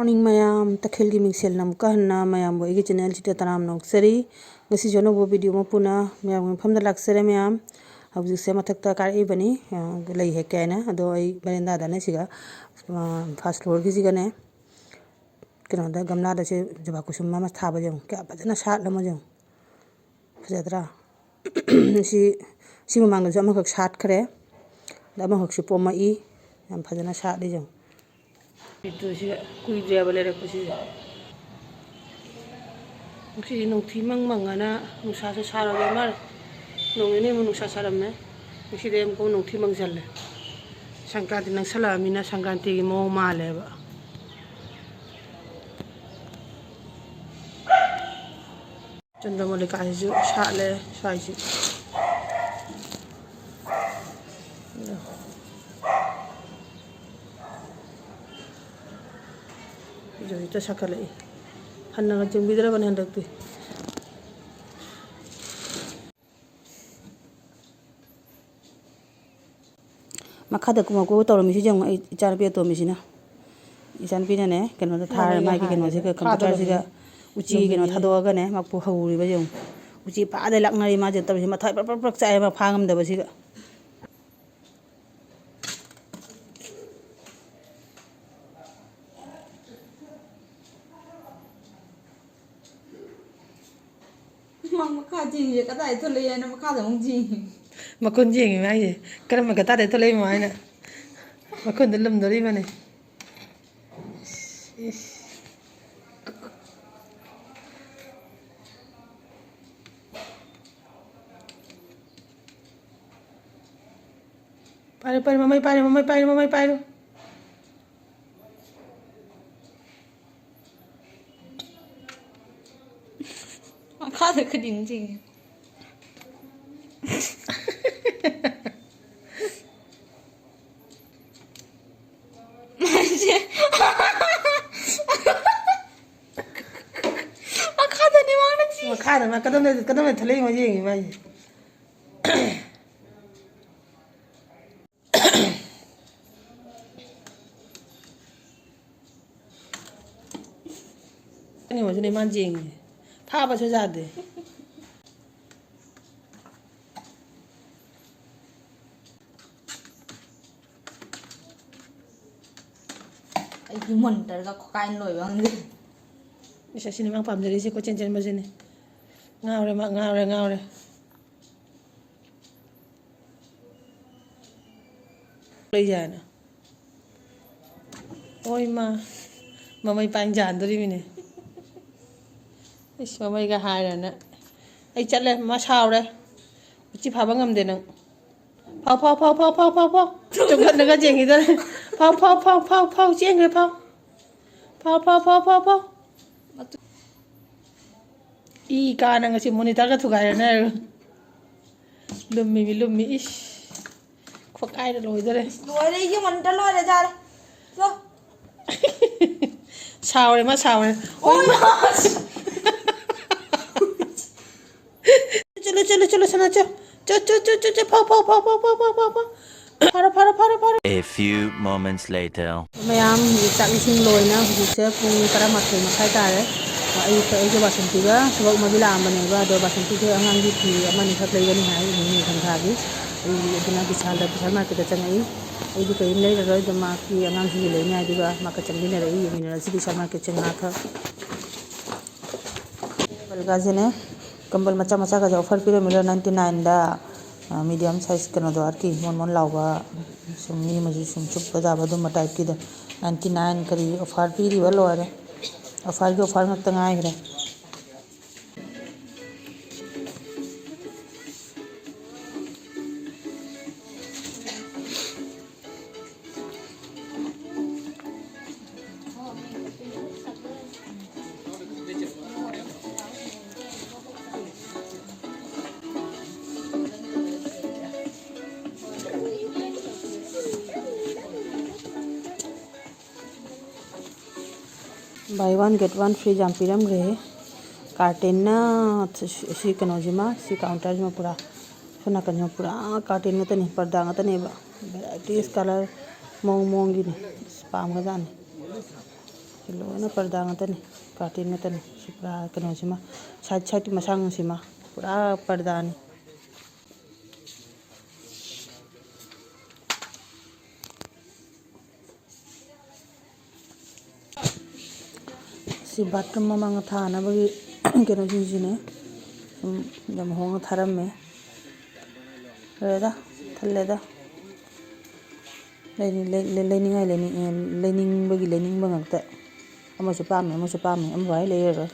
Morning ma'am तखेल की मिक्सेल नमका हन्ना ma'am बोई channel seat तराम Nausari गसी जोनो वीडियो में पुना मैम मफम लाक्सरे मैम हौजिसे मथक्ता कारइबनी लई है कैना अदो आई बरेंदा दाने सिगा फर्स्ट फ्लोर की सिगाने कनोदा गमला दसे जबा कुसुम मा थाबा जों क्या फजना सात लमा जों फजद्रा सी ममांग जो अमखक सात खरे दा अमखक सि पोमाई याम फजना सात दे जों सी कुइद्रेबा लेरकपसि सी नोंथि मंगना नुसासो सारबे मार नोंने मु नुसा सारमने सिदे हमको नोंथि मंगजल्ले संक्रांति नंसलामिना संक्रांति की मो मालेबा चंद्रमल्लिका जो साले साइसि जो इतना सकल है हन्ना का चिंबी दरा बने हंडकती मखादा कुमाको तौरमिसि जंग इचानपि तोमिसिना इचानपि ने कनो थार माइकी कनो से कंप्यूटर से उची कनो थादोगने मापु हौरिबा जंग उची पादे लाकनारी मा जतबसि मथाय परपर चाय मा फांगम दबसिगा मखा जिंग कदाई तो ले ना मखा दम जिंग मकुन जिंग माय करम गता दे तो ले मायना मकुन दलम दरी माने पारे पारे मम्मी पारे मम्मी पारे मम्मी पारे मखा दे खदिंग जिंग मखा मा कदम थले म जिंग माय नहीं मुझे नहीं मान जिंग था बस जादे आई मंटर का काइन लोय बांग इसे सिनेमा पामजरी से को चेंचन बजने गावरे ले जाए ना ओय मा मम्मी पाइन जानदरी मिने इस मम्मी का हायरना आई चले मा सावरे उची फाबा ngamदे नंग फाव चुगनगा जेंगिदरे फाव चेंगे फाव ई का नंग से मॉनिटर का थुगायना लुम्मी इस खोकाय लोइदरे लोरे ये मंटर लोरे जा लो सावरे मा सावरे ओय चलो सना चो फाव A few moments later. Ma'am चाकिसिंग लोइना हुजिसे पुंग 12 मखाय तारे आई बासंतीगा सबक मबी लामबनेबा दो बासंती के अंगांगी फी अमनि खक लेगनी हाय नि खंथागी इतना विशाल मार्केट चंगई आई भी कई ले रय दमा की अंगांगी लेने आई दिबा माका चंगी ने रही मिनरल से विशाल मार्केट चंगा था बलगाजने कंबल मचा का ऑफर पिरो मिलो 99 दा मीडियम साइज कनो दो आर की मन लावा सुमनी मजु सुम चुप जाबा दो टाइप की 99 करी ऑफर पिरिबा लोरे ऑफर के offer ngakta ngaigre buy one get one free जाम्पीरम रहे कार्टेन ना सी कनोजिमा सी काउंटर में पूरा सोना कन्या पूरा कार्टेन में तनी पर्दा में तनी वेराइटीज कलर मोंग की ने पाम का जाने लोना पर्दा ngatani curtain ngatani si pura kano sima side side masang sima pura पर्दा ni si bathroom mamang thana bagi kano jinjine jam hong tharam me reda thaleda lening bagi lening bangakta ama su pam am vai le ro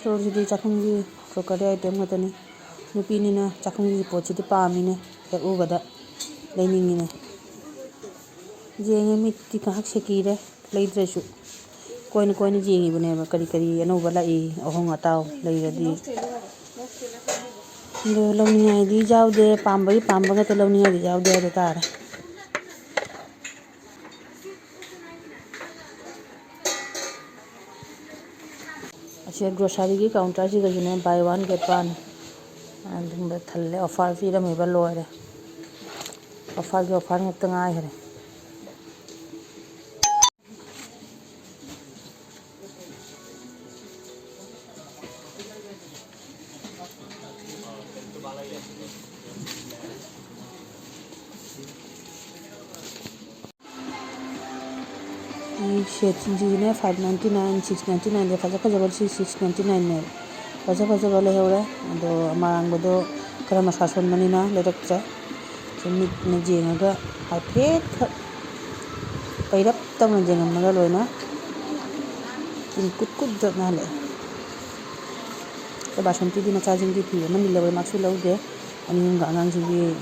so jadi chakungji crockery item ngatani nupi ni na chakungji pochi ti pami ne ek ubada lening ni ne jenge mitti ka hak sekire leidresu koin jengi bune ba kari anu bala I ahong ataw leiradi do lawni ai di jawde pamba ga to lawni ai di jawde do tara Asia grocery ki counter si gajune buy one get one and the thalle offer fi da me ballo are offer ngak tanga ai hare shade jinjine 599 699 de faja jabal 699 ne faja bale hore ado amarang bodo kara masason manina leraktra chimit na jenga hapet pairap tam na jenga maga loina in kut jot na le ke basanti dina charging di phi man lewe maksu laude ani nga ngang ji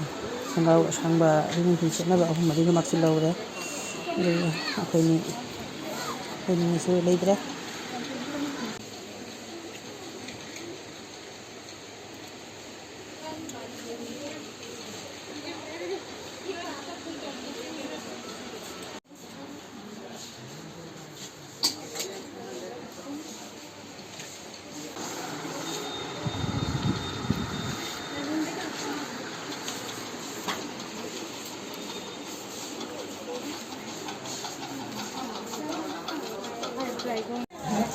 sangba ring phi chena ba hum mari maksu laude de akoni ini so leidra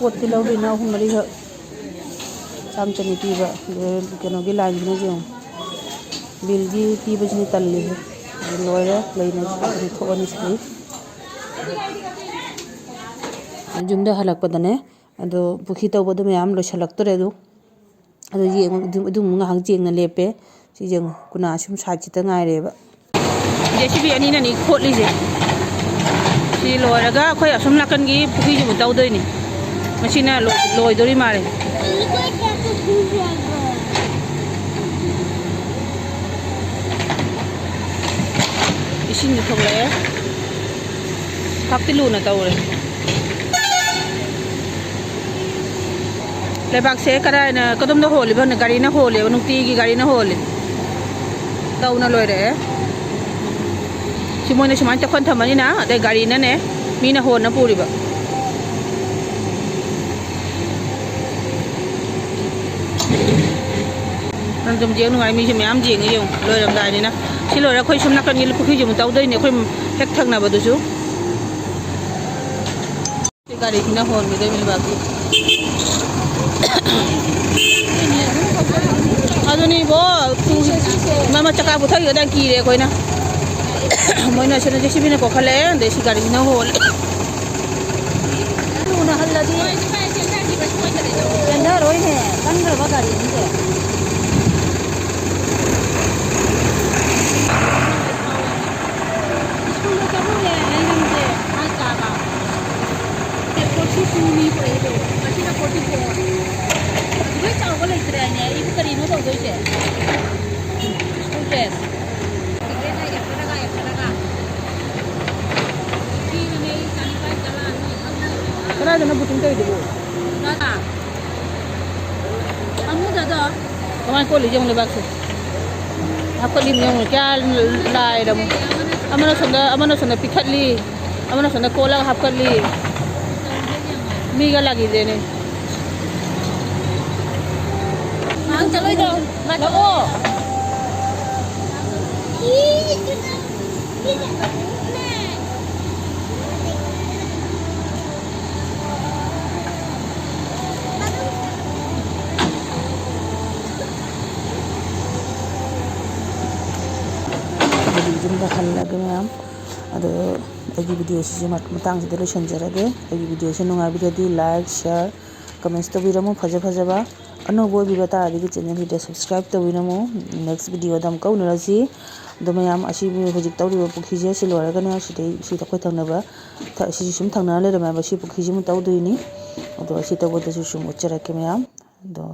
pot ti lo na hum mari ha sam chani pi ba keno gi line ni jo bill gi pi ba ni talli he loira leina ji thoni sri jumda halak padane ado bukhi to bodu me am lo shalak tore do ado ye du nga hang jeng na lepe si jeng kuna sum sa chi ta ngai re ba jcb ani na ni khotli je si loira ga khoi asum lakan gi bukhi ju taw doi ni machine loi dori mare isin thong le khapti lu na tawre lebak se kara na kadum da holi ban gari na holi nukti gi gari na holi taw na loi re simone siman ta kon thamani na de gari na ne mi na hon na puri ba nang jom jeng ngai mi jam jeng ngi yong loi ram dai ni na si loi ra khoi sum na kan ngi pukhi jum taw dai ni khoi hek thak na ba du chu ti gari na hon mi dai mi ba ki aduni bo mama chaka bu thai da ki re khoi na moi na chena jesi bi na ko khale de si gari na hol na halla di na roi he kan ra ba gari ni de Puni por eso, machina 44. Gue tahu kalau istilahnya ibu terima tahu tu je. Oke. Kita ya pernah. Ini nih sanitize jalan. Kerana jangan butuh itu dulu. Nada. Kamu dah dah. Kamu kau lihat yang lebak tu. hapkali miyong kya lai dam amana sonda pikhatli amana sonda kola hapkali mi ga lagi dene mang chaloi do lako ꯖꯨꯝꯗ ꯍꯜꯂꯒꯦ ꯃꯌꯥꯝ ꯑꯗꯣ ꯑꯩꯒꯤ ꯚꯤꯗꯤꯑꯣꯁꯤꯁꯨ ꯃꯇꯥꯡꯁꯤꯗ ꯂꯣꯏꯁꯤꯟꯖꯔꯒꯦ ꯑꯩꯒꯤ ꯚꯤꯗꯤꯑꯣꯁꯤ ꯅꯨꯡꯉꯥꯏꯕꯤꯔꯗꯤ like ꯁꯤꯌꯔ ꯀꯃꯦꯟꯠꯁ ꯇꯧꯕꯤꯔꯝꯃꯨ ꯐꯖꯕ ꯑꯅꯧꯕ ꯑꯣꯏꯕꯤꯕ ꯇꯥꯔꯗꯤ ꯆꯦꯅꯦꯜꯁꯤꯗ subscribe ꯇꯧꯕꯤꯔꯝꯃꯨ next ꯚꯤꯗꯤꯑꯣꯗ ꯑꯃꯨꯛꯀ ꯎꯅꯔꯁꯤ ꯑꯗꯣ ꯃꯌꯥꯝ ꯑꯁꯤꯕꯨ ꯍꯧꯖꯤꯛ ꯇꯧꯔꯤꯕ ꯄꯨꯈ꯭ꯔꯤꯁꯦ ꯁꯤ ꯂꯣꯏꯔꯒꯅꯦ ꯁꯤꯗ ꯑꯩꯈꯣꯏ ꯊꯪꯅꯕ ꯁꯤꯁꯨ ꯁꯨꯝ ꯊꯪꯅꯅ ꯂꯩꯔꯝꯃꯦꯕ ꯁꯤ ꯄꯨꯈ꯭ꯔꯤꯁꯤꯃꯨꯛ ꯇꯧꯗꯣꯏꯅꯤ ꯑꯗꯣ ꯁꯤ ꯇꯧꯕꯗꯁꯨ ꯁꯨꯝ ꯎꯠꯆꯔꯛꯀꯦ ꯃꯌꯥꯝ ꯑꯗꯣ